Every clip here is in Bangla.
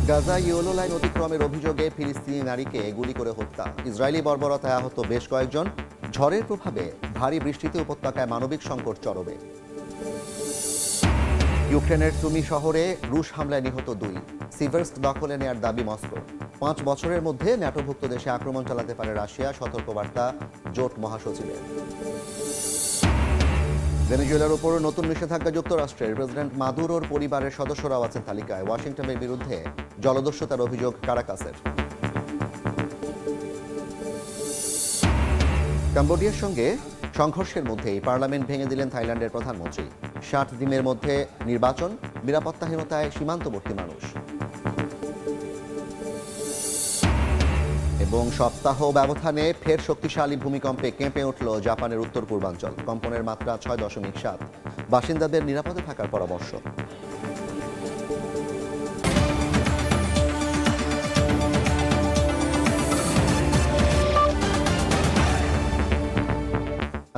গাজায় ইয়েলো লাইন অতিক্রমের অভিযোগে ফিলিস্তিনি নারীকে গুলি করে হত্যা, ইসরায়েলি বর্বরতায় আহত বেশ কয়েকজন। ঝড়ের প্রভাবে ভারী বৃষ্টিতে উপত্যকায় মানবিক সংকট চরমে। ইউক্রেনের সুমি শহরে রুশ হামলায় নিহত 2। সিভার্স্ক দখলে নেয়ার দাবি মস্কো। 5 বছরের মধ্যে ন্যাটোভুক্ত দেশে আক্রমণ চালাতে পারে রাশিয়া, সতর্কবার্তা জোট মহাসচিবের। ভেনেজুয়েলার উপর নতুন নিষেধাজ্ঞা যুক্তরাষ্ট্রের। প্রেসিডেন্ট মাদুরোর পরিবারের সদস্যরাও আছেন তালিকায়। ওয়াশিংটনের বিরুদ্ধে জলদস্যুতার অভিযোগ কারাকাসের। কম্বোডিয়ার সঙ্গে সংঘর্ষের মধ্যেই পার্লামেন্ট ভেঙে দিলেন থাইল্যান্ডের প্রধানমন্ত্রী। 60 দিনের মধ্যে নির্বাচন, নিরাপত্তাহীনতায় সীমান্তবর্তী মানুষ। এবং সপ্তাহ ব্যবধানে ফের শক্তিশালী ভূমিকম্পে কেঁপে উঠল জাপানের উত্তর পূর্বাঞ্চল। কম্পনের মাত্রা 6.7। বাসিন্দাদের নিরাপদে থাকার পরামর্শ।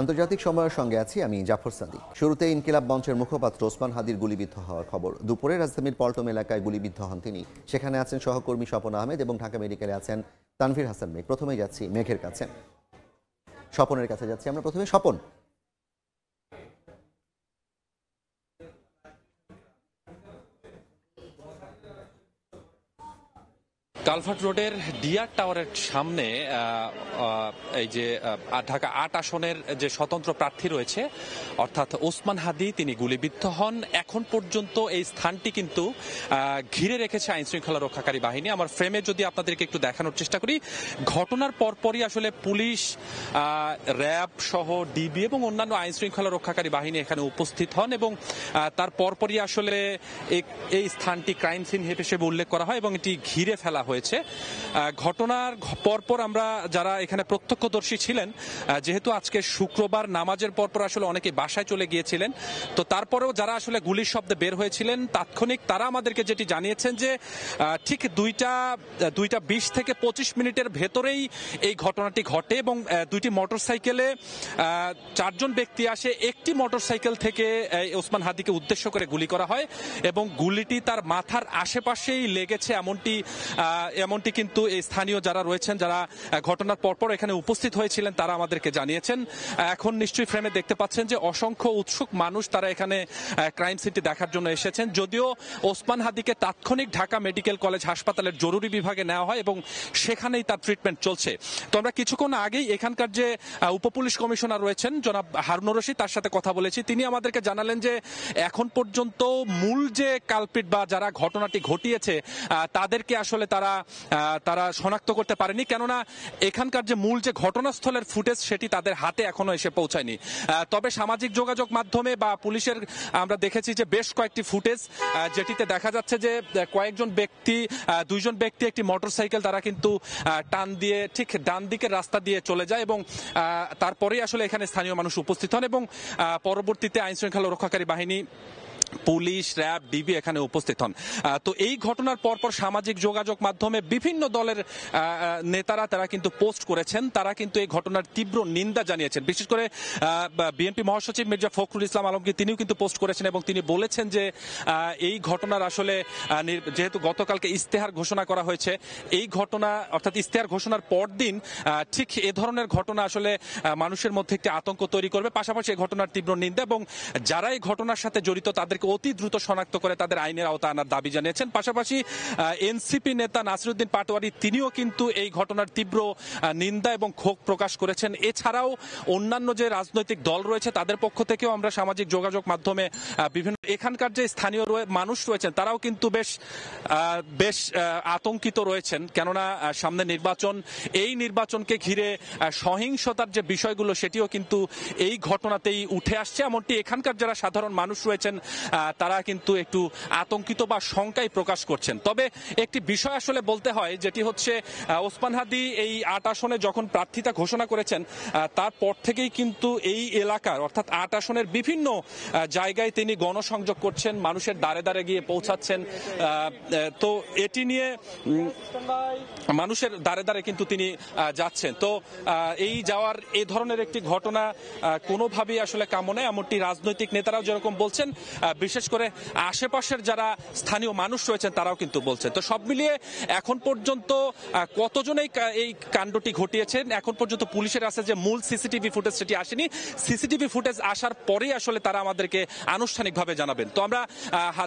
আন্তর্জাতিক সময়ের সঙ্গে আছি আমি জাফর সাদিক। শুরুতে ইনকিলাব মঞ্চের মুখপাত্র ওসমান হাদির গুলিবিদ্ধ হওয়ার খবর। দুপুরে রাজধানীর পল্টন এলাকায় গুলিবিদ্ধ হন তিনি। সেখানে আছেন সহকর্মী স্বপন আহমেদ এবং ঢাকা মেডিকেলে আছেন তানভীর হাসান মেঘ। প্রথমেই যাচ্ছি মেঘের কাছে, স্বপনের কাছে যাচ্ছি আমরা। প্রথমে স্বপন, কালভার্ট রোডের ডিয়ার টাওয়ারের সামনে এই যে ঢাকা 8 আসনের যে স্বতন্ত্র প্রার্থী রয়েছে অর্থাৎ ওসমান হাদি, তিনি গুলিবিদ্ধ হন। এখন পর্যন্ত এই স্থানটি কিন্তু ঘিরে রেখেছে আইন শৃঙ্খলা রক্ষাকারী বাহিনী। আমার ফ্রেমে যদি আপনাদেরকে একটু দেখানোর চেষ্টা করি, ঘটনার পরপরই আসলে পুলিশ, র্যাব সহ ডিবি এবং অন্যান্য আইন শৃঙ্খলা রক্ষাকারী বাহিনী এখানে উপস্থিত হন এবং তার পরপরই আসলে এই স্থানটি ক্রাইম সিন হিসেবে উল্লেখ করা হয় এবং এটি ঘিরে ফেলা হয়েছে। ঘটনার পরপর আমরা যারা এখানে প্রত্যক্ষদর্শী ছিলেন, যেহেতু আজকে শুক্রবার নামাজের পরপর আসলে অনেকে বাসায় চলে গিয়েছিলেন, তো তারপরেও যারা আসলে গুলির শব্দে বের হয়েছিলেন তাৎক্ষণিক তারা আমাদেরকে যেটি জানিয়েছেন যে ঠিক 2:20 থেকে 25 মিনিটের ভেতরেই এই ঘটনাটি ঘটে এবং 2টি মোটরসাইকেলে 4 জন ব্যক্তি আসে। একটি মোটরসাইকেল থেকে ওসমান হাদিকে উদ্দেশ্য করে গুলি করা হয় এবং গুলিটি তার মাথার আশেপাশেই লেগেছে এমনটি কিন্তু এই স্থানীয় যারা রয়েছেন, যারা ঘটনার পরপর এখানে উপস্থিত হয়েছিলেন, তারা আমাদেরকে জানিয়েছেন। এখন নিশ্চয়ই ফ্রেমে দেখতে পাচ্ছেন যে অসংখ্য উৎসুক মানুষ তারা এখানে ক্রাইম সিনটি দেখার জন্য এসেছেন। যদিও ওসমান হাদিকে তাৎক্ষণিক ঢাকা মেডিকেল কলেজ হাসপাতালের জরুরি বিভাগে নেওয়া হয় এবং সেখানেই তার ট্রিটমেন্ট চলছে। তো আমরা কিছুক্ষণ আগেই এখানকার যে উপপুলিশ কমিশনার রয়েছেন জনাব হারুনুর রশিদ, তার সাথে কথা বলেছি। তিনি আমাদেরকে জানালেন যে এখন পর্যন্ত মূল যে কালপিট বা যারা ঘটনাটি ঘটিয়েছে তাদেরকে আসলে তারা শনাক্ত করতে পারেনি, কেননা এখানকার যে মূল যে ঘটনাস্থলের ফুটেজ সেটি তাদের হাতে এখনো এসে পৌঁছায়নি। তবে সামাজিক যোগাযোগ মাধ্যমে বা পুলিশের আমরা দেখেছি যে বেশ কয়েকটি ফুটেজ যেটিতে দেখা যাচ্ছে যে কয়েকজন ব্যক্তি, 2 জন ব্যক্তি একটি মোটরসাইকেল তারা কিন্তু টান দিয়ে ঠিক ডান দিকের রাস্তা দিয়ে চলে যায় এবং তারপরেই আসলে এখানে স্থানীয় মানুষ উপস্থিত হন এবং পরবর্তীতে আইন শৃঙ্খলা রক্ষাকারী বাহিনী, পুলিশ, র্যাব, ডিবি এখানে উপস্থিত হন। তো এই ঘটনার পরপর সামাজিক যোগাযোগ মাধ্যমে বিভিন্ন দলের নেতারা তারা কিন্তু পোস্ট করেছেন, তারা কিন্তু এই ঘটনার তীব্র নিন্দা জানিয়েছেন। বিশেষ করে বিএনপি মহাসচিব মির্জা ফখরুল ইসলাম আলমগীর তিনিও কিন্তু পোস্ট করেছেন এবং তিনি বলেছেন যে এই ঘটনার আসলে যেহেতু গতকালকে ইস্তেহার ঘোষণা করা হয়েছে, এই ঘটনা অর্থাৎ ইস্তেহার ঘোষণার পরদিন ঠিক এ ধরনের ঘটনা আসলে মানুষের মধ্যে একটি আতঙ্ক তৈরি করবে। পাশাপাশি এই ঘটনার তীব্র নিন্দা এবং যারা এই ঘটনার সাথে জড়িত তাদের অতি দ্রুত শনাক্ত করে তাদের আইনের আওতায় আনার দাবি জানিয়েছেন। পাশাপাশি এনসিপি নেতা নাসিরউদ্দিন পাটোয়ারি তিনিও কিন্তু এই ঘটনার তীব্র নিন্দা এবং ক্ষোভ প্রকাশ করেছেন। এছাড়াও অন্যান্য যে রাজনৈতিক দল রয়েছে তাদের পক্ষ থেকেও আমরা সামাজিক যোগাযোগ মাধ্যমে বিভিন্ন এখানকার যে স্থানীয় মানুষ রয়েছেন তারাও কিন্তু বেশ আতঙ্কিত রয়েছেন, কেননা সামনে নির্বাচন, এই নির্বাচনকে ঘিরে সহিংসতার যে বিষয়গুলো সেটিও কিন্তু এই ঘটনাতেই উঠে আসছে। এমনটি এখানকার যারা সাধারণ মানুষ রয়েছেন তারা কিন্তু একটু আতঙ্কিত বা শঙ্কায় প্রকাশ করছেন। তবে একটি বিষয় আসলে বলতে হয়, যেটি হচ্ছে ওসমান হাদি এই 8 আসনে যখন প্রার্থিতা ঘোষণা করেছেন তারপর থেকেই কিন্তু এই এলাকার অর্থাৎ 8 আসনের বিভিন্ন জায়গায় তিনি গণসংযোগ করছেন, মানুষের দ্বারে দ্বারে গিয়ে পৌঁছাচ্ছেন। তো এটি নিয়ে মানুষের দ্বারে দ্বারে কিন্তু তিনি যাচ্ছেন। তো এই যাওয়ার এই ধরনের একটি ঘটনা কোনোভাবেই আসলে কাম্য নয়, এমনটি রাজনৈতিক নেতারাও যেরকম বলছেন, বিশেষ করে আশেপাশের যারা স্থানীয় মানুষ রয়েছেন তারাও কিন্তু বলছেন। তো সব মিলিয়ে এখন পর্যন্ত কতজন এই কাণ্ডটি ঘটিয়েছেন এখন পর্যন্ত পুলিশের কাছে যে মূল সিসিটিভি ফুটেজ সেটি আসেনি। সিসিটিভি ফুটেজ আসার পরেই আসলে তারা আমাদেরকে আনুষ্ঠানিকভাবে জানাবেন। তো আমরা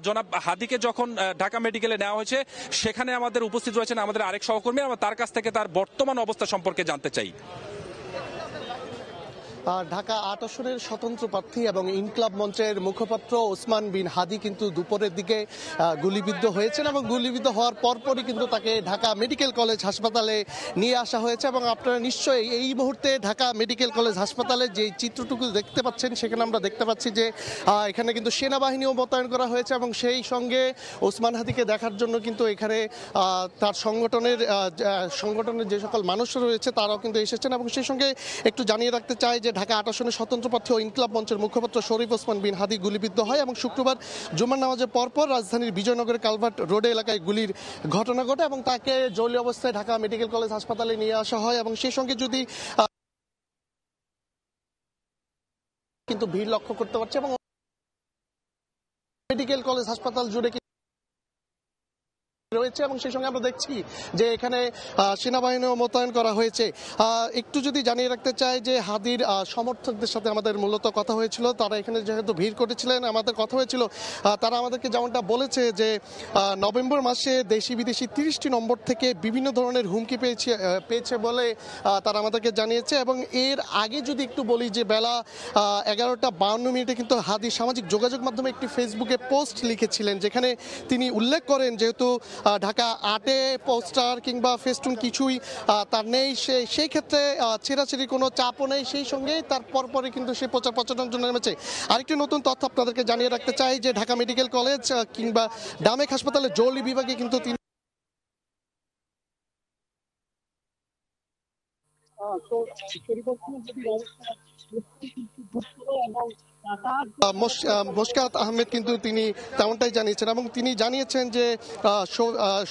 জনাব হাদিকে যখন ঢাকা মেডিকেলে নেওয়া হয়েছে সেখানে আমাদের উপস্থিত রয়েছেন আমাদের আরেক সহকর্মী, আমরা তার কাছ থেকে তার বর্তমান অবস্থা সম্পর্কে জানতে চাই। ঢাকা ৮ আসনের স্বতন্ত্র প্রার্থী এবং ইনকিলাব মঞ্চের মুখপাত্র ওসমান বিন হাদি কিন্তু দুপুরের দিকে গুলিবিদ্ধ হয়েছেন এবং গুলিবিদ্ধ হওয়ার পরপরই কিন্তু তাকে ঢাকা মেডিকেল কলেজ হাসপাতালে নিয়ে আসা হয়েছে। এবং আপনারা নিশ্চয়ই এই মুহূর্তে ঢাকা মেডিকেল কলেজ হাসপাতালে যে চিত্রটুকু দেখতে পাচ্ছেন সেখানে আমরা দেখতে পাচ্ছি যে এখানে কিন্তু সেনাবাহিনীও মোতায়েন করা হয়েছে এবং সেই সঙ্গে ওসমান হাদিকে দেখার জন্য কিন্তু এখানে তার সংগঠনের যে সকল মানুষ রয়েছে তারাও কিন্তু এসেছেন। এবং সেই সঙ্গে একটু জানিয়ে রাখতে চাই যে ঢাকা ৮ আসনের স্বতন্ত্র প্রার্থী ও ইনকিলাব মঞ্চের মুখপাত্র শরীফ ওসমান বিন হাদি গুলিবিদ্ধ হয় এবং শুক্রবার জুমার নামাজের পরপর রাজধানীর বিজয়নগরের কালভার্ট রোডে এলাকায় গুলির ঘটনা ঘটে এবং তাকে জরুরি অবস্থায় ঢাকা মেডিকেল কলেজ হাসপাতালে নিয়ে আসা হয়। এবং সেই সঙ্গে যদি কিন্তু ভিড় লক্ষ্য করতে পারছে এবং মেডিকেল কলেজ হাসপাতাল জুড়ে রয়েছে এবং সেই সঙ্গে আমরা দেখছি যে এখানে সেনাবাহিনীও মোতায়েন করা হয়েছে। একটু যদি জানিয়ে রাখতে চাই যে হাদির সমর্থকদের সাথে আমাদের মূলত কথা হয়েছিল, তারা এখানে যেহেতু ভিড় করেছিলেন আমাদের কথা হয়েছিল, তারা আমাদেরকে যেমনটা বলেছে যে নভেম্বর মাসে দেশি বিদেশি 30টি নম্বর থেকে বিভিন্ন ধরনের হুমকি পেয়েছে বলে তারা আমাদেরকে জানিয়েছে। এবং এর আগে যদি একটু বলি যে বেলা 11:52 কিন্তু হাদি সামাজিক যোগাযোগ মাধ্যমে একটি ফেসবুকে পোস্ট লিখেছিলেন যেখানে তিনি উল্লেখ করেন যেহেতু ঢাকা ৮-এ পোস্টার কিংবা ফেস্টুন কিছুই তার নেই, সেই ক্ষেত্রে ছেঁড়াছেড়ি কোনো চাপও নেই, সেই সঙ্গেই তার পরপরই কিন্তু সে প্রচার প্রচারণার জন্য নেমেছে। আরেকটি নতুন তথ্য আপনাদেরকে জানিয়ে রাখতে চাই যে ঢাকা মেডিকেল কলেজ কিংবা ডামেক হাসপাতালের জরুরি বিভাগে কিন্তু তিনি মোশকাত আহমেদ কিন্তু তিনি তেমনটাই জানিয়েছেন এবং তিনি জানিয়েছেন যে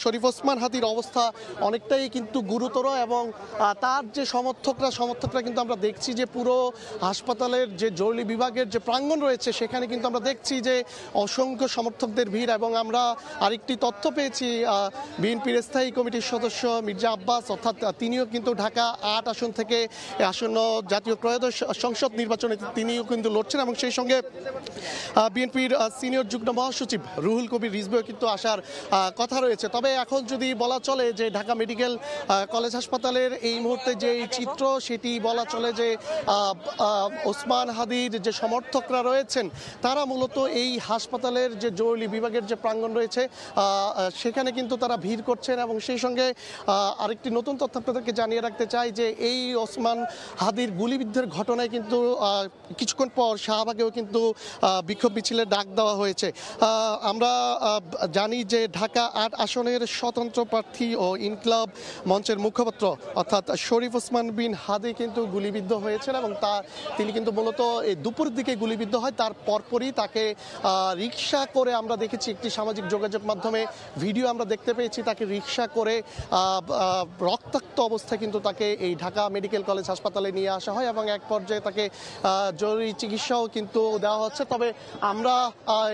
শরীফ ওসমান হাদির অবস্থা অনেকটাই কিন্তু গুরুতর এবং তার যে সমর্থকরা কিন্তু আমরা দেখছি যে পুরো হাসপাতালের যে জরুরি বিভাগের যে প্রাঙ্গণ রয়েছে সেখানে কিন্তু আমরা দেখছি যে অসংখ্য সমর্থকদের ভিড়। এবং আমরা আরেকটি তথ্য পেয়েছি বিএনপির স্থায়ী কমিটির সদস্য মির্জা আব্বাস অর্থাৎ তিনিও কিন্তু ঢাকা ৮ আসন থেকে আসন্ন জাতীয় ত্রয়োদশ সংসদ নির্বাচনে তিনিও কিন্তু লড়ছেন এবং সেই সঙ্গে বিএনপির সিনিয়র যুগ্ম মহাসচিব রুহুল কবির রিজভীও কিন্তু আসার কথা রয়েছে। তবে এখন যদি বলা চলে যে ঢাকা মেডিকেল কলেজ হাসপাতালের এই মুহূর্তে যে চিত্র সেটি বলা চলে যে ওসমান হাদির যে সমর্থকরা রয়েছেন তারা মূলত এই হাসপাতালের যে জরুরি বিভাগের যে প্রাঙ্গণ রয়েছে সেখানে কিন্তু তারা ভিড় করছেন। এবং সেই সঙ্গে আরেকটি নতুন তথ্য আপনাদেরকে জানিয়ে রাখতে চাই যে এই ওসমান হাদির গুলিবিদ্ধের ঘটনায় কিন্তু কিছুক্ষণ পর শাহবাগেও কিন্তু বিক্ষোভ মিছিলের ডাক দেওয়া হয়েছে। আমরা জানি যে ঢাকা ৮ আসনের স্বতন্ত্র প্রার্থী ও ইনকিলাব মঞ্চের মুখপাত্র অর্থাৎ শরীফ ওসমান বিন হাদি কিন্তু গুলিবিদ্ধ হয়েছেন এবং তিনি কিন্তু মূলত এই দুপুরের দিকে গুলিবিদ্ধ হয়। তার পরপরই তাকে রিকশা করে আমরা দেখেছি একটি সামাজিক যোগাযোগ মাধ্যমে ভিডিও আমরা দেখতে পেয়েছি, তাকে রিকশা করে রক্তাক্ত অবস্থায় কিন্তু তাকে এই ঢাকা মেডিকেল কলেজ হাসপাতালে নিয়ে আসা হয় এবং এক পর্যায়ে তাকে জরুরি চিকিৎসাও কিন্তু দেওয়া হচ্ছে। তবে আমরা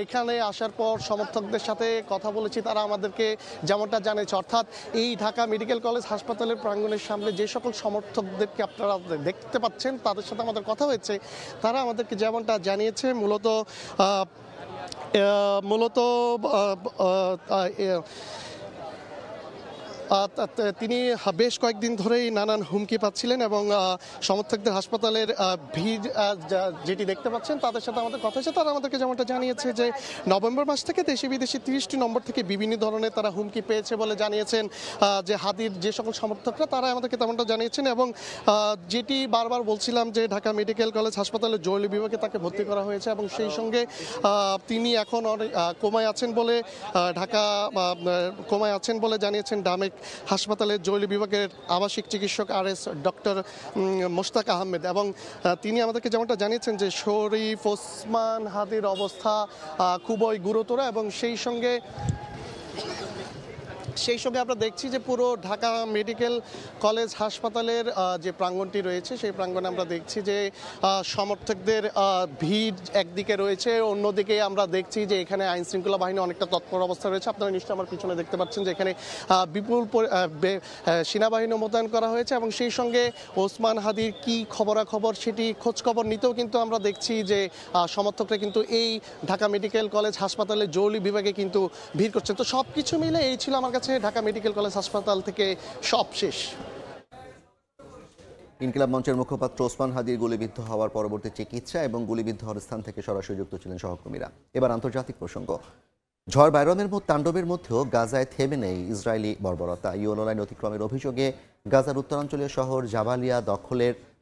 এখানে আসার পর সমর্থকদের সাথে কথা বলেছি, তারা আমাদেরকে যেমনটা জানিয়েছে অর্থাৎ এই ঢাকা মেডিকেল কলেজ হাসপাতালের প্রাঙ্গণের সামনে যে সকল সমর্থকদেরকে আপনারা দেখতে পাচ্ছেন তাদের সাথে আমাদের কথা হয়েছে, তারা আমাদেরকে যেমনটা জানিয়েছে মূলত তিনি বেশ কয়েকদিন ধরেই নানান হুমকি পাচ্ছিলেন এবং সমর্থকদের হাসপাতালের ভিড় যেটি দেখতে পাচ্ছেন তাদের সাথে আমাদের কথা হয়েছে। তারা আমাদেরকে যেমনটা জানিয়েছে যে নভেম্বর মাস থেকে দেশি বিদেশি 30টি নম্বর থেকে বিভিন্ন ধরনের তারা হুমকি পেয়েছে বলে জানিয়েছেন যে হাদির যে সকল সমর্থকরা, তারা আমাদেরকে তেমনটা জানিয়েছেন। এবং যেটি বারবার বলছিলাম যে ঢাকা মেডিকেল কলেজ হাসপাতালের জরুরি বিভাগে তাকে ভর্তি করা হয়েছে এবং সেই সঙ্গে তিনি এখন কোমায় আছেন বলে জানিয়েছেন ডামেক হাসপাতালের জরুরি বিভাগের আবাসিক চিকিৎসক RS ডক্টর মোশতাক আহমেদ। এবং তিনি আমাদেরকে যেমনটা জানিয়েছেন যে শরীফ ওসমান হাদির অবস্থা খুবই গুরুতর এবং সেই সঙ্গে সেই সঙ্গে আমরা দেখছি যে পুরো ঢাকা মেডিকেল কলেজ হাসপাতালের যে প্রাঙ্গণটি রয়েছে সেই প্রাঙ্গণে আমরা দেখছি যে সমর্থকদের ভিড় একদিকে রয়েছে, অন্যদিকে আমরা দেখছি যে এখানে আইন শৃঙ্খলা বাহিনী অনেকটা তৎপর অবস্থায় রয়েছে। আপনারা নিশ্চয়ই আমার পিছনে দেখতে পাচ্ছেন যে এখানে বিপুল সেনাবাহিনী মোতায়েন করা হয়েছে এবং সেই সঙ্গে ওসমান হাদির কি খবরাখবর সেটি খোঁজখবর নিতেও কিন্তু আমরা দেখছি যে সমর্থকরা কিন্তু এই ঢাকা মেডিকেল কলেজ হাসপাতালে জরুরি বিভাগে কিন্তু ভিড় করছেন। তো সব কিছু মিলে এই ছিল আমার কাছে ঢাকা মেডিকেল কলেজ হাসপাতাল থেকে সব শেষ। ইনকিলাব মঞ্চের মুখপাত্র ওসমান হাদির গুলিবিদ্ধ হওয়ার পরবর্তী চিকিৎসা এবং গুলিবিদ্ধ হওয়ার স্থান থেকে সরাসরি যুক্ত ছিলেন সহকর্মীরা। এবার আন্তর্জাতিক প্রসঙ্গ। ঝড় বাইরনের তাণ্ডবের মধ্যেও গাজায় থেমে নেই ইসরায়েলি বর্বরতা। ইয়েলো লাইন অতিক্রমের অভিযোগে গাজার উত্তরাঞ্চলীয় শহর জাবালিয়া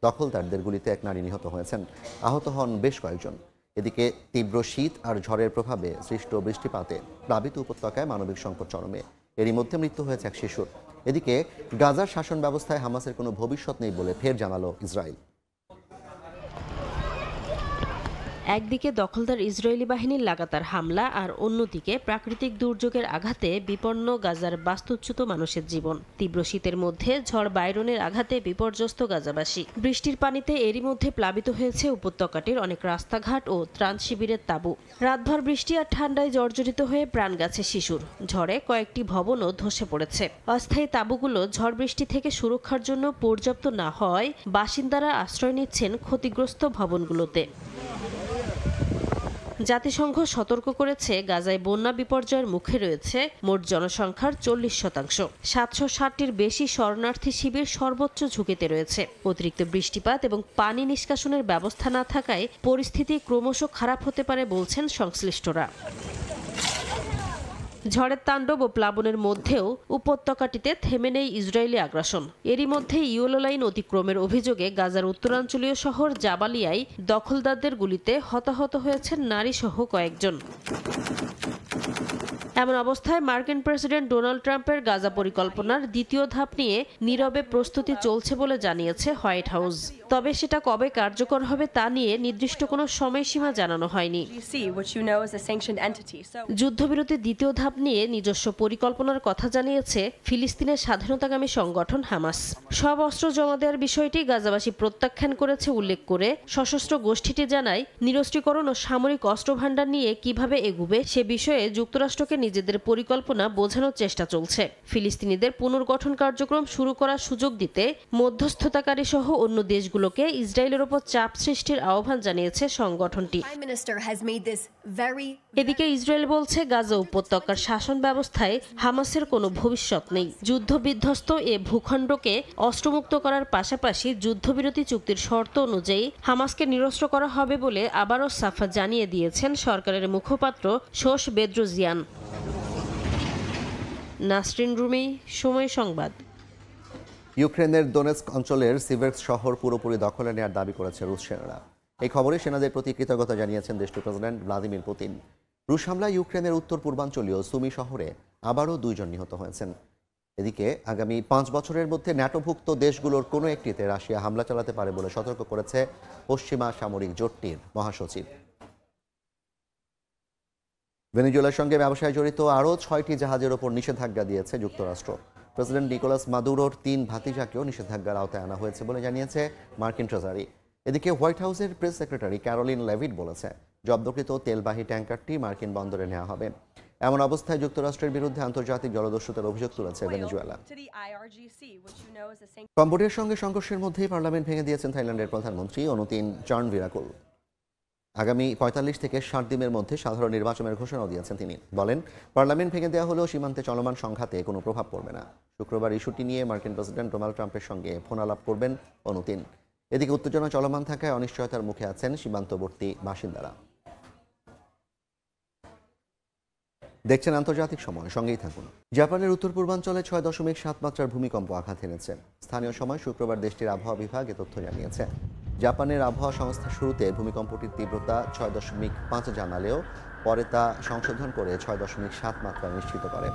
দখলদারদের গুলিতে এক নারী নিহত হয়েছেন, আহত হন বেশ কয়েকজন। এদিকে তীব্র শীত আর ঝড়ের প্রভাবে সৃষ্ট বৃষ্টিপাতে প্লাবিত উপত্যকায় মানবিক সংকট চরমে। এরই মধ্যে মৃত্যু হয়েছে এক শিশুর। এদিকে গাজার শাসন ব্যবস্থায় হামাসের কোনো ভবিষ্যৎ নেই বলে ফের জানালো ইসরায়েল। একদিকে দখলদার ইসরায়েলি বাহিনীর লাগাতার হামলা আর অন্যদিকে প্রাকৃতিক দুর্যোগের আঘাতে বিপন্ন গাজার বাস্তুচ্যুত মানুষের জীবন। তীব্র শীতের মধ্যে ঝড় বাইরনের আঘাতে বিপর্যস্ত গাজাবাসী। বৃষ্টির পানিতে এরই মধ্যে প্লাবিত হয়েছে উপত্যকাটির অনেক রাস্তাঘাট ও ত্রাণ শিবিরের তাঁবু। রাতভর বৃষ্টি আর ঠান্ডায় জর্জরিত হয়ে প্রাণ গেছে শিশুর। ঝড়ে কয়েকটি ভবনও ধসে পড়েছে। অস্থায়ী তাঁবুগুলো ঝড় বৃষ্টি থেকে সুরক্ষার জন্য পর্যাপ্ত না হওয়ায় বাসিন্দারা আশ্রয় নিচ্ছেন ক্ষতিগ্রস্ত ভবনগুলোতে। জাতিসংঘ সতর্ক করেছে, গাজায় বন্যা বিপর্যয়ের মুখে রয়েছে মোট জনসংখ্যার 40%। 760টির বেশি শরণার্থী শিবির সর্বোচ্চ ঝুঁকিতে রয়েছে। অতিরিক্ত বৃষ্টিপাত এবং পানি নিষ্কাশনের ব্যবস্থা না থাকায় পরিস্থিতি ক্রমশ খারাপ হতে পারে বলছেন সংশ্লিষ্টরা। ঝড়ের তাণ্ডব ও প্লাবনের মধ্যেও উপত্যকাটিতে থেমে নেই ইসরায়েলি আগ্রাসন। এরই মধ্যে ইয়েলো লাইন অতিক্রমের অভিযোগে গাজার উত্তরাঞ্চলীয় শহর জাবালিয়ায় দখলদারদের গুলিতে হতাহত হয়েছেন নারীসহ কয়েকজন। এমন অবস্থায় মার্কিন প্রেসিডেন্ট ডোনাল্ড ট্রাম্পের গাজা পরিকল্পনার দ্বিতীয় ধাপ নিয়ে নীরবে প্রস্তুতি চলছে বলে জানিয়েছে হোয়াইট হাউস। তবে সেটা কবে কার্যকর হবে তা নিয়ে নির্দিষ্ট কোনো সময়সীমা জানানো হয়নি। যুদ্ধবিরতির দ্বিতীয় ধাপ নিয়ে নিজস্ব পরিকল্পনার কথা জানিয়েছে ফিলিস্তিনের স্বাধীনতাকামী সংগঠন হামাস। সব অস্ত্র জমা দেওয়ার বিষয়টি গাজাবাসী প্রত্যাখ্যান করেছে উল্লেখ করে সশস্ত্র গোষ্ঠীটি জানায়, নিরস্ত্রীকরণ ও সামরিক অস্ত্র ভান্ডার নিয়ে কিভাবে এগুবে সে বিষয়ে যুক্তরাষ্ট্রকে নিজেদের পরিকল্পনা বোঝানোর চেষ্টা চলছে। ফিলিস্তিনিদের পুনর্গঠন কার্যক্রম শুরু করার সুযোগ দিতে মধ্যস্থতাকারী সহ অন্য দেশগুলোকে ইসরায়েলের ওপর চাপ সৃষ্টির আহ্বান জানিয়েছে সংগঠনটি। এদিকে ইসরায়েল বলছে, গাজা উপত্যকার শাসন ব্যবস্থায় হামাসের কোনো ভবিষ্যৎ নেই। যুদ্ধবিধ্বস্ত এ ভূখণ্ডকে অস্ত্রমুক্ত করার পাশাপাশি যুদ্ধবিরতি চুক্তির শর্ত অনুযায়ী হামাসকে নিরস্ত্র করা হবে বলে আবারও সাফা জানিয়ে দিয়েছেন সরকারের মুখপাত্র শোস বেদ্রোজিয়ান। নাসরিন রুমি, সময় সংবাদ। ইউক্রেনের দোনেৎস্ক অঞ্চলের সিভার্স্ক শহর পুরোপুরি দখলে নেওয়ার দাবি করেছে রুশ সেনারা। এই খবরে সেনাদের প্রতি কৃতজ্ঞতা জানিয়েছেন দেশটির প্রেসিডেন্ট ভ্লাদিমির পুতিন। রুশ হামলায় ইউক্রেনের উত্তর পূর্বাঞ্চলীয় সুমি শহরে আবারও 2 জন নিহত হয়েছেন। এদিকে আগামী 5 বছরের মধ্যে ন্যাটোভুক্ত দেশগুলোর কোনো একটিতে রাশিয়া হামলা চালাতে পারে বলে সতর্ক করেছে পশ্চিমা সামরিক জোটটির মহাসচিব। ভেনেজুয়েলার সঙ্গে ব্যবসায় জড়িত আরও 6টি জাহাজের ওপর নিষেধাজ্ঞা দিয়েছে যুক্তরাষ্ট্র। প্রেসিডেন্ট নিকোলাস মাদুরোর 3 ভাতিজাকেও নিষেধাজ্ঞার আওতায় আনা হয়েছে বলে জানিয়েছে মার্কিন ট্রেজারি। এদিকে হোয়াইট হাউসের প্রেস সেক্রেটারি ক্যারোলিন লেভিট বলেছে, জব্দকৃত তেলবাহী ট্যাঙ্কারটি মার্কিন বন্দরে নেওয়া হবে। এমন অবস্থায় যুক্তরাষ্ট্রের বিরুদ্ধে আন্তর্জাতিক জলদস্যুতার অভিযোগ তুলেছে ভেনেজুয়েলা। কম্বোডিয়ার সঙ্গে সংঘর্ষের মধ্যেই পার্লামেন্ট ভেঙে দিয়েছেন থাইল্যান্ডের প্রধানমন্ত্রী অনুতিন চার্নভিরাকুল। আগামী 45 থেকে 60 দিনের মধ্যে সাধারণ নির্বাচনের ঘোষণাও দিয়েছেন তিনি। বলেন, পার্লামেন্ট ভেঙে দেওয়া হলেও সীমান্তে চলমান সংঘাতে কোনো প্রভাব পড়বে না। শুক্রবার ইস্যুটি নিয়ে মার্কিন প্রেসিডেন্ট ডোনাল্ড ট্রাম্পের সঙ্গে ফোন আলাপ করবেন অনুতিন। এদিকে উত্তেজনা চলমান থাকায় অনিশ্চয়তার মুখে আছেন সীমান্তবর্তী বাসিন্দারা। দেখছেন আন্তর্জাতিক সময়, সঙ্গেই থাকুন। জাপানের উত্তর পূর্বাঞ্চলে 6.7 মাত্রার ভূমিকম্প আঘাত এনেছে। স্থানীয় সময় শুক্রবার দেশটির আবহাওয়া বিভাগ এ তথ্য জানিয়েছে। জাপানের আবহাওয়া সংস্থা শুরুতে ভূমিকম্পটির তীব্রতা 6.5 জানালেও পরে তা সংশোধন করে 6.7 মাত্রা নিশ্চিত করে।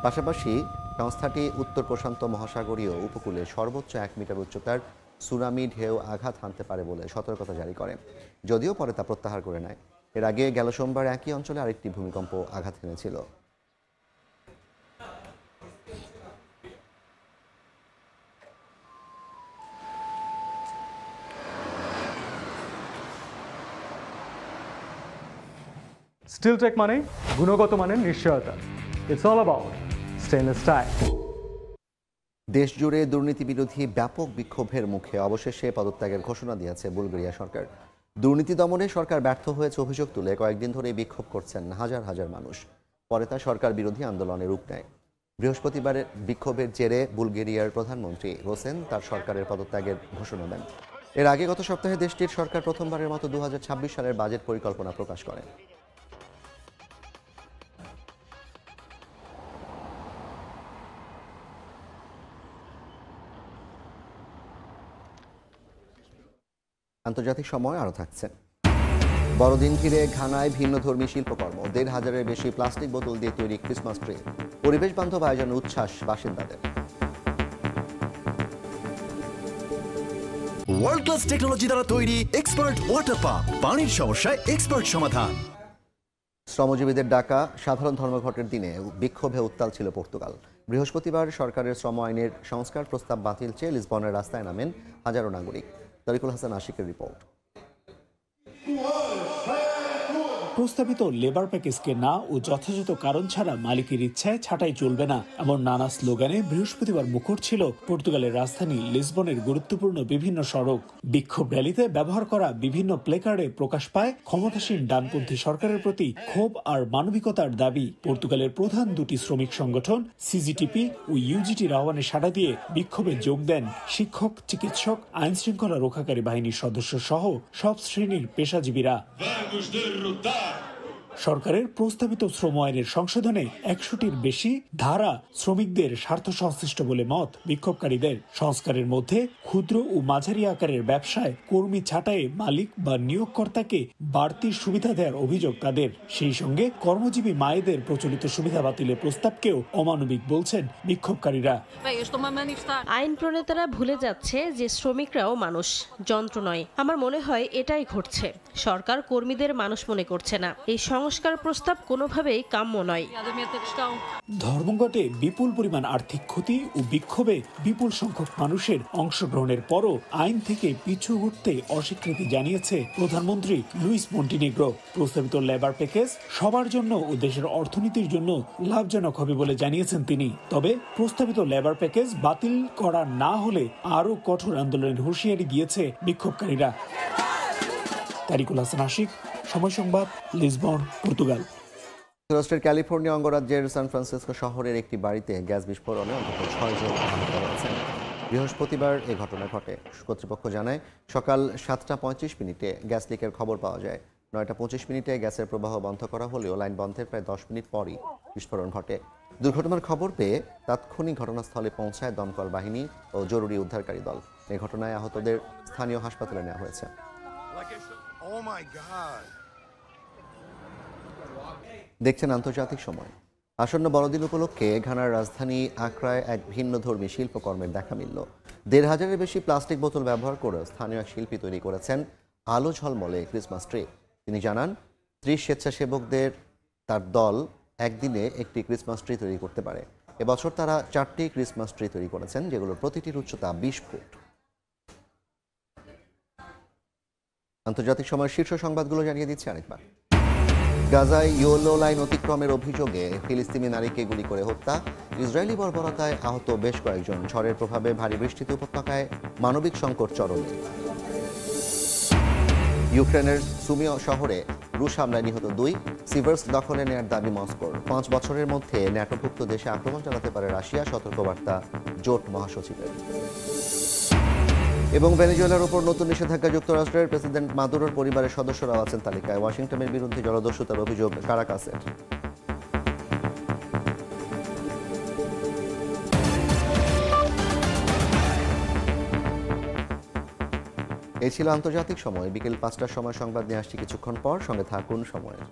পাশাপাশি সংস্থাটি উত্তর প্রশান্ত মহাসাগরীয় উপকূলে সর্বোচ্চ 1 মিটার উচ্চতার সুনামি ঢেউ আঘাত হানতে পারে বলে সতর্কতা জারি করে, যদিও পরে তা প্রত্যাহার করে নেয়। এর আগে গেল সোমবার একই অঞ্চলে আরেকটি ভূমিকম্প আঘাত এনেছিল। স্টিলটেক মানে গুণগত মানের নিশ্চয়তা। It's all about stainless style. দেশ জুড়ে দুর্নীতি বিরোধী ব্যাপক বিক্ষোভের মুখে অবশেষে পদত্যাগের ঘোষণা দিয়েছে বুলগেরিয়া সরকার। দুর্নীতি দমনে সরকার ব্যর্থ হয়েছে অভিযোগ তুলে কয়েকদিন ধরে বিক্ষোভ করছেন হাজার হাজার মানুষ। পরে তা সরকার বিরোধী আন্দোলনের রূপ নেয়। বৃহস্পতিবারের বিক্ষোভের জেরে বুলগেরিয়ার প্রধানমন্ত্রী হোসেন তার সরকারের পদত্যাগের ঘোষণা দেন। এর আগে গত সপ্তাহে দেশটির সরকার প্রথমবারের মতো 2026 সালের বাজেট পরিকল্পনা প্রকাশ করেন। আন্তর্জাতিক সময় আরও থাকছে। বড়দিন ঘিরে ঘানায় ভিন্নধর্মী শিল্পকর্ম, 1,500-এর বেশি প্লাস্টিক বোতল দিয়ে তৈরি ক্রিসমাস ট্রি, পরিবেশ বান্ধব আয়োজনের উচ্ছ্বাস বাসিন্দাদের। ওয়ার্ল্ড ক্লাস টেকনোলজি দ্বারা তৈরি এক্সপার্ট ওয়াটার পাম্প, পানির সমস্যায় এক্সপার্ট সমাধান। শ্রমজীবীদের ডাকা সাধারণ ধর্মঘটের দিনে বিক্ষোভে উত্তাল ছিল পর্তুগাল। বৃহস্পতিবার সরকারের শ্রম আইনের সংস্কার প্রস্তাব বাতিল চেয়ে লিসবনের রাস্তায় নামেন হাজারো নাগরিক। তরিকুল হাসান আশিকের রিপোর্ট। প্রস্তাবিত লেবার প্যাকেজকে না ও যথাযথ কারণ ছাড়া মালিকের ইচ্ছায় ছাঁটাই চলবে না, এমন নানা স্লোগানে বৃহস্পতিবার মুখর ছিল পর্তুগালের রাজধানী লিসবনের গুরুত্বপূর্ণ বিভিন্ন সড়ক। বিক্ষোভ র্যালিতে ব্যবহার করা বিভিন্ন প্লেকার্ডে প্রকাশ পায় ক্ষমতাসীন ডানপন্থী সরকারের প্রতি ক্ষোভ আর মানবিকতার দাবি। পর্তুগালের প্রধান দুটি শ্রমিক সংগঠন সিজিটিপি ও ইউজিটির আহ্বানে সাড়া দিয়ে বিক্ষোভে যোগ দেন শিক্ষক, চিকিৎসক, আইন শৃঙ্খলা রক্ষাকারী বাহিনীর সদস্য সহ সব শ্রেণীর পেশাজীবীরা। সরকারের প্রস্তাবিত শ্রম আইনের সংশোধনে 100টির বেশি ধারা শ্রমিকদের স্বার্থ সংশ্লিষ্ট বলে মত বিক্ষোভকারীদের। সংস্কারের মধ্যে ক্ষুদ্র ও মাঝারি আকারের ব্যবসায় কর্মী ছাঁটাইয়ে মালিক বা নিয়োগকর্তাকে বাড়তি সুবিধা দেওয়ার অভিযোগ তাদের। সেই সঙ্গে কর্মজীবী মায়েদের প্রচলিত সুবিধা বাতিলের প্রস্তাবকেও অমানবিক বলছেন বিক্ষোভকারীরা। আইন প্রণেতারা ভুলে যাচ্ছে যে শ্রমিকরাও মানুষ, যন্ত্র নয়। আমার মনে হয় এটাই ঘটছে। সরকার কর্মীদের মানুষ মনে করছে না। এই সংস্কার প্রস্তাব কোনোভাবেই কাম্য নয়। ধর্মঘটে বিপুল পরিমাণ আর্থিক ক্ষতি ও বিক্ষোভে বিপুল সংখ্যক মানুষের অংশগ্রহণের পরও আইন থেকে পিছু হটতে অস্বীকৃতি জানিয়েছে প্রধানমন্ত্রী লুইস মন্টিনেগ্রো। প্রস্তাবিত লেবার প্যাকেজ সবার জন্য ও দেশের অর্থনীতির জন্য লাভজনক হবে বলে জানিয়েছেন তিনি। তবে প্রস্তাবিত লেবার প্যাকেজ বাতিল করা না হলে আরও কঠোর আন্দোলনের হুঁশিয়ারি দিয়েছে বিক্ষোভকারীরা। তারিকুল হাসান আশিক, সময় সংবাদ, লিসবন, পর্তুগাল। যুক্তরাষ্ট্রের ক্যালিফোর্নিয়া অঙ্গরাজ্যের সান ফ্রান্সিসকো শহরের একটি বাড়িতে গ্যাস বিস্ফোরণে অন্তত 6 জন আহত হয়েছেন। বৃহস্পতিবার এই ঘটনা ঘটে। কর্তৃপক্ষ জানায় সকাল 7টা 35 গ্যাস লিকের খবর পাওয়া যায়। 9টা 25 গ্যাসের প্রবাহ বন্ধ করা হলেও লাইন বন্ধের প্রায় 10 মিনিট পরই বিস্ফোরণ ঘটে। দুর্ঘটনার খবর পেয়ে তাৎক্ষণিক ঘটনাস্থলে পৌঁছায় দমকল বাহিনী ও জরুরি উদ্ধারকারী দল। এই ঘটনায় আহতদের স্থানীয় হাসপাতালে নেওয়া হয়েছে। দেখছেন আন্তর্জাতিক সময়। আসন্ন বড়দিন উপলক্ষে ঘানার রাজধানী আক্রায় এক ভিন্নধর্মী শিল্পকর্মের দেখা মিলল। 1,500-এর বেশি প্লাস্টিক বোতল ব্যবহার করে স্থানীয় এক শিল্পী তৈরি করেছেন আলো ঝলমলে ক্রিসমাস ট্রি। তিনি জানান 30 স্বেচ্ছাসেবকদের তার দল একদিনে একটি ক্রিসমাস ট্রি তৈরি করতে পারে। এবছর তারা 4টি ক্রিসমাস ট্রি তৈরি করেছেন, যেগুলোর প্রতিটির উচ্চতা 20 ফুট। আন্তর্জাতিক সময়ের শীর্ষ সংবাদগুলো জানিয়ে দিচ্ছে আরেকবার। গাজায় ইয়েলো লাইন অতিক্রমের অভিযোগে ফিলিস্তিনি নারীকে গুলি করে হত্যা, ইসরায়েলি বর্বরতায় আহত বেশ কয়েকজন। ঝড়ের প্রভাবে ভারী বৃষ্টিতে উপত্যকায় মানবিক সংকট চরমে। ইউক্রেনের সুমি শহরে রুশ হামলায় নিহত 2, সিভার্স্ক দখলে নেয়ার দাবি মস্কোর। 5 বছরের মধ্যে ন্যাটোভুক্ত দেশে আক্রমণ চালাতে পারে রাশিয়া, সতর্কবার্তা জোট মহাসচিবের। এবং ভেনেজুয়েলার উপর নতুন নিষেধাজ্ঞা যুক্তরাষ্ট্রের। প্রেসিডেন্ট মাদুরোর পরিবারের সদস্যরাও আছেন তালিকায়। ওয়াশিংটনের বিরুদ্ধে জলদস্যুতার অভিযোগ কারাকাসের। এই ছিল আন্তর্জাতিক সময়। বিকেল 5টার সময় সংবাদ নিয়ে আসছি কিছুক্ষণ পর। সঙ্গে থাকুন সময়ের।